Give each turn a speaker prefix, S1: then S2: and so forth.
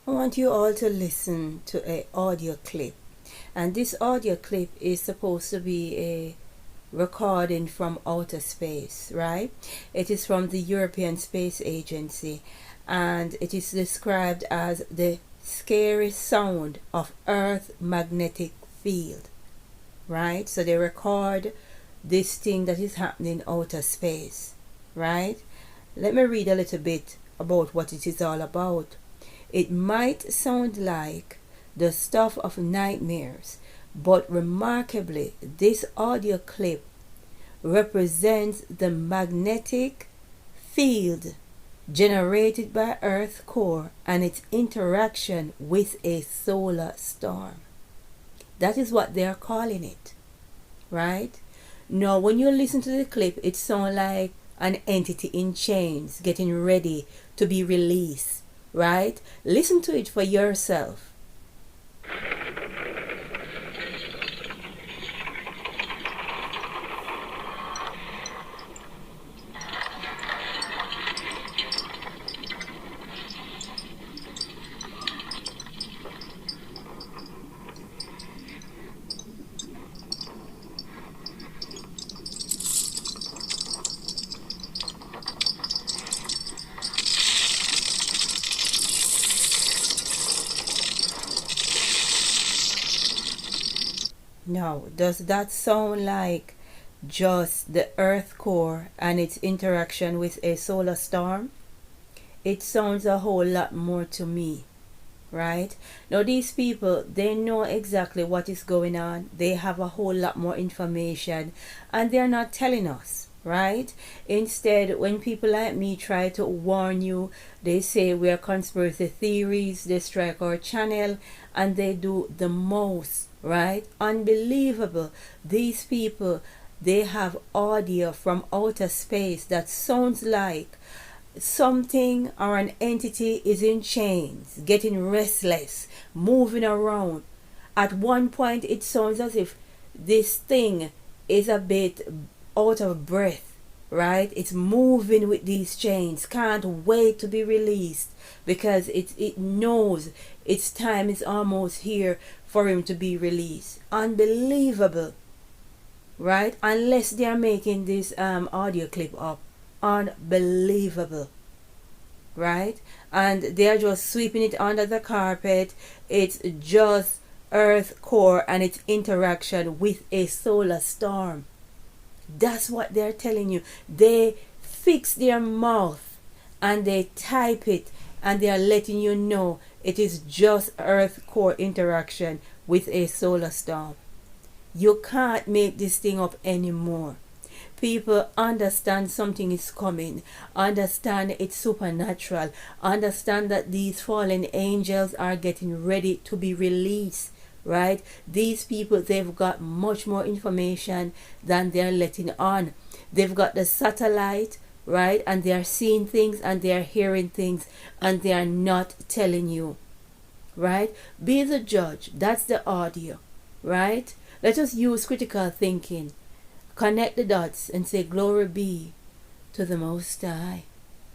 S1: I want you all to listen to an audio clip. And this audio clip is supposed to be a recording from outer space, right? It is from the European Space Agency, and it is described as the scary sound of Earth magnetic field, right? So they record this thing that is happening in outer space, right? Let me read a little bit about what it is all about. It might sound like the stuff of nightmares, but remarkably, this audio clip represents the magnetic field generated by Earth's core and its interaction with a solar storm. That is what they are calling it, right? Now, when you listen to the clip, it sounds like an entity in chains getting ready to be released, right? Listen to it for yourself. Now, does that sound like just the Earth core and its interaction with a solar storm? It sounds a whole lot more to me, right? Now, these people, they know exactly what is going on. They have a whole lot more information, and they're not telling us, right? Instead, when people like me try to warn you, they say we are conspiracy theories, they strike our channel, and they do the most, right? Unbelievable. These people, they have audio from outer space that sounds like something or an entity is in chains, getting restless, moving around. At one point, it sounds as if this thing is a bit out of breath, right? It's moving with these chains, can't wait to be released because it knows its time is almost here for him to be released. Unbelievable, right? Unless they are making this audio clip up. Unbelievable, right? And they are just sweeping it under the carpet. It's just Earth core and its interaction with a solar storm. That's what they're telling you. They fix their mouth and they type it, and they are letting you know it is just Earth core interaction with a solar storm. You can't make this thing up anymore. People understand something is coming, understand it's supernatural, understand that these fallen angels are getting ready to be released, right? These people, they've got much more information than they're letting on. They've got the satellite, right? And they're seeing things and they're hearing things, and they are not telling you, right? Be the judge. That's the audio, right? Let us use critical thinking. Connect the dots and say, glory be to the Most High.